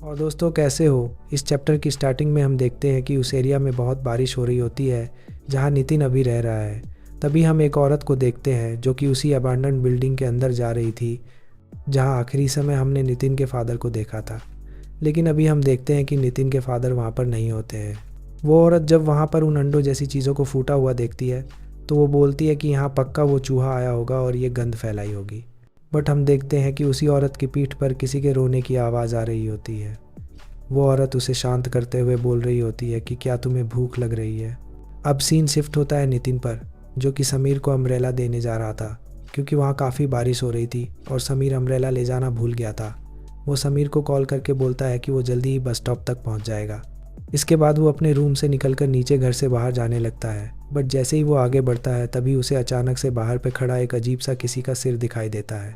और दोस्तों, कैसे हो? इस चैप्टर की स्टार्टिंग में हम देखते हैं कि उस एरिया में बहुत बारिश हो रही होती है जहां नितिन अभी रह रहा है। तभी हम एक औरत को देखते हैं जो कि उसी अबैंडन्ड बिल्डिंग के अंदर जा रही थी जहां आखिरी समय हमने नितिन के फादर को देखा था। लेकिन अभी हम देखते हैं कि नितिन के फादर वहाँ पर नहीं होते हैं। वो औरत जब वहाँ पर उन अंडों जैसी चीज़ों को फूटा हुआ देखती है तो वो बोलती है कि यहाँ पक्का वो चूहा आया होगा और ये गंद फैलाई होगी। बट हम देखते हैं कि उसी औरत की पीठ पर किसी के रोने की आवाज़ आ रही होती है। वो औरत उसे शांत करते हुए बोल रही होती है कि क्या तुम्हें भूख लग रही है। अब सीन शिफ्ट होता है नितिन पर, जो कि समीर को अम्ब्रेला देने जा रहा था क्योंकि वहाँ काफ़ी बारिश हो रही थी और समीर अम्ब्रेला ले जाना भूल गया था। वो समीर को कॉल करके बोलता है कि वो जल्दी ही बस स्टॉप तक पहुँच जाएगा। इसके बाद वो अपने रूम से निकलकर नीचे घर से बाहर जाने लगता है। बट जैसे ही वो आगे बढ़ता है तभी उसे अचानक से बाहर पे खड़ा एक अजीब सा किसी का सिर दिखाई देता है।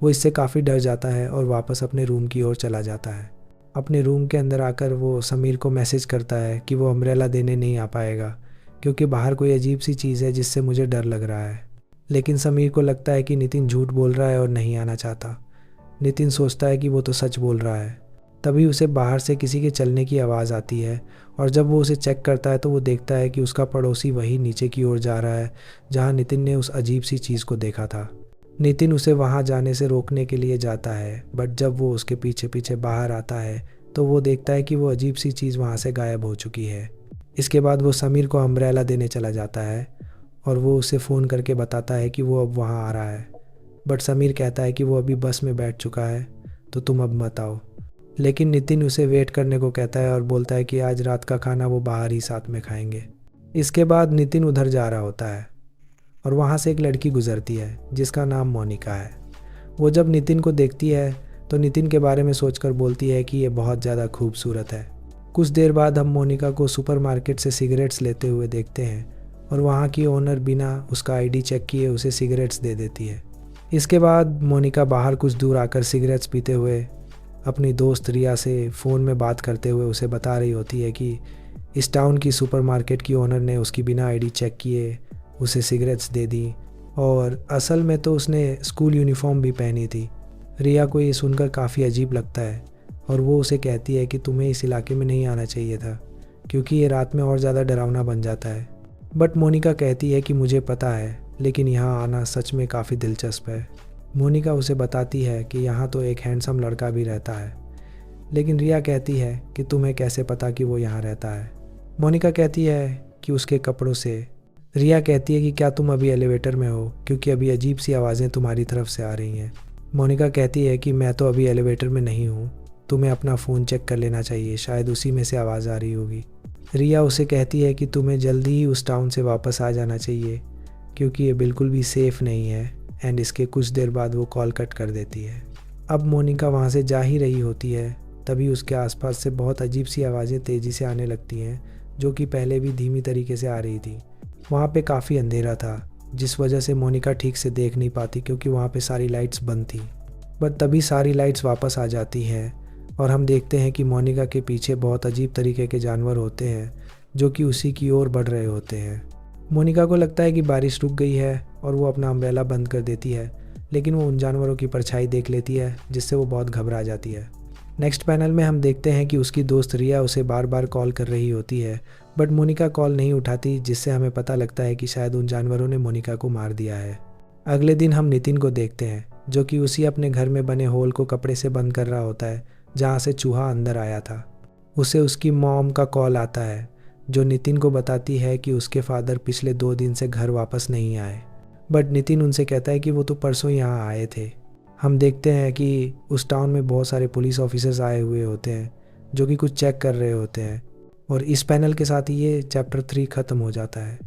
वो इससे काफ़ी डर जाता है और वापस अपने रूम की ओर चला जाता है। अपने रूम के अंदर आकर वो समीर को मैसेज करता है कि वो अम्ब्रेला देने नहीं आ पाएगा क्योंकि बाहर कोई अजीब सी चीज़ है जिससे मुझे डर लग रहा है। लेकिन समीर को लगता है कि नितिन झूठ बोल रहा है और नहीं आना चाहता। नितिन सोचता है कि वो तो सच बोल रहा है। तभी उसे बाहर से किसी के चलने की आवाज़ आती है और जब वो उसे चेक करता है तो वो देखता है कि उसका पड़ोसी वही नीचे की ओर जा रहा है जहाँ नितिन ने उस अजीब सी चीज़ को देखा था। नितिन उसे वहाँ जाने से रोकने के लिए जाता है, बट जब वो उसके पीछे पीछे बाहर आता है तो वो देखता है कि वो अजीब सी चीज़ वहाँ से गायब हो चुकी है। इसके बाद वो समीर को अम्ब्रेला देने चला जाता है और वो उसे फ़ोन करके बताता है कि वो अब वहाँ आ रहा है। बट समीर कहता है कि वो अभी बस में बैठ चुका है तो तुम अब मत आओ। लेकिन नितिन उसे वेट करने को कहता है और बोलता है कि आज रात का खाना वो बाहर ही साथ में खाएंगे। इसके बाद नितिन उधर जा रहा होता है और वहाँ से एक लड़की गुजरती है जिसका नाम मोनिका है। वो जब नितिन को देखती है तो नितिन के बारे में सोचकर बोलती है कि ये बहुत ज़्यादा खूबसूरत है। कुछ देर बाद हम मोनिका को सुपरमार्केट से सिगरेट्स लेते हुए देखते हैं और वहाँ की ओनर बिना उसका आईडी चेक किए उसे सिगरेट्स दे देती है। इसके बाद मोनिका बाहर कुछ दूर आकर सिगरेट्स पीते हुए अपनी दोस्त रिया से फ़ोन में बात करते हुए उसे बता रही होती है कि इस टाउन की सुपरमार्केट की ओनर ने उसकी बिना आईडी चेक किए उसे सिगरेट्स दे दी और असल में तो उसने स्कूल यूनिफॉर्म भी पहनी थी। रिया को ये सुनकर काफ़ी अजीब लगता है और वो उसे कहती है कि तुम्हें इस इलाके में नहीं आना चाहिए था क्योंकि ये रात में और ज़्यादा डरावना बन जाता है। बट मोनिका कहती है कि मुझे पता है, लेकिन यहाँ आना सच में काफ़ी दिलचस्प है। मोनिका उसे बताती है कि यहाँ तो एक हैंडसम लड़का भी रहता है। लेकिन रिया कहती है कि तुम्हें कैसे पता कि वो यहाँ रहता है। मोनिका कहती है कि उसके कपड़ों से। रिया कहती है कि क्या तुम अभी एलिवेटर में हो, क्योंकि अभी अजीब सी आवाज़ें तुम्हारी तरफ से आ रही हैं। मोनिका कहती है कि मैं तो अभी एलिवेटर में नहीं हूँ, तुम्हें अपना फ़ोन चेक कर लेना चाहिए, शायद उसी में से आवाज़ आ रही होगी। रिया उसे कहती है कि तुम्हें जल्दी ही उस टाउन से वापस आ जाना चाहिए क्योंकि ये बिल्कुल भी सेफ़ नहीं है। एंड इसके कुछ देर बाद वो कॉल कट कर देती है। अब मोनिका वहाँ से जा ही रही होती है तभी उसके आसपास से बहुत अजीब सी आवाज़ें तेज़ी से आने लगती हैं जो कि पहले भी धीमी तरीके से आ रही थी। वहाँ पे काफ़ी अंधेरा था जिस वजह से मोनिका ठीक से देख नहीं पाती क्योंकि वहाँ पे सारी लाइट्स बंद थी। बट तभी सारी लाइट्स वापस आ जाती हैं और हम देखते हैं कि मोनिका के पीछे बहुत अजीब तरीके के जानवर होते हैं जो कि उसी की ओर बढ़ रहे होते हैं। मोनिका को लगता है कि बारिश रुक गई है और वो अपना अम्ब्रेला बंद कर देती है, लेकिन वो उन जानवरों की परछाई देख लेती है जिससे वो बहुत घबरा जाती है। नेक्स्ट पैनल में हम देखते हैं कि उसकी दोस्त रिया उसे बार बार कॉल कर रही होती है, बट मोनिका कॉल नहीं उठाती जिससे हमें पता लगता है कि शायद उन जानवरों ने मोनिका को मार दिया है। अगले दिन हम नितिन को देखते हैं जो कि उसी अपने घर में बने होल को कपड़े से बंद कर रहा होता है जहाँ से चूहा अंदर आया था। उसे उसकी मॉम का कॉल आता है जो नितिन को बताती है कि उसके फादर पिछले 2 दिन से घर वापस नहीं आए। बट नितिन उनसे कहता है कि वो तो परसों यहाँ आए थे। हम देखते हैं कि उस टाउन में बहुत सारे पुलिस ऑफिसर्स आए हुए होते हैं जो कि कुछ चेक कर रहे होते हैं और इस पैनल के साथ ही ये चैप्टर 3 ख़त्म हो जाता है।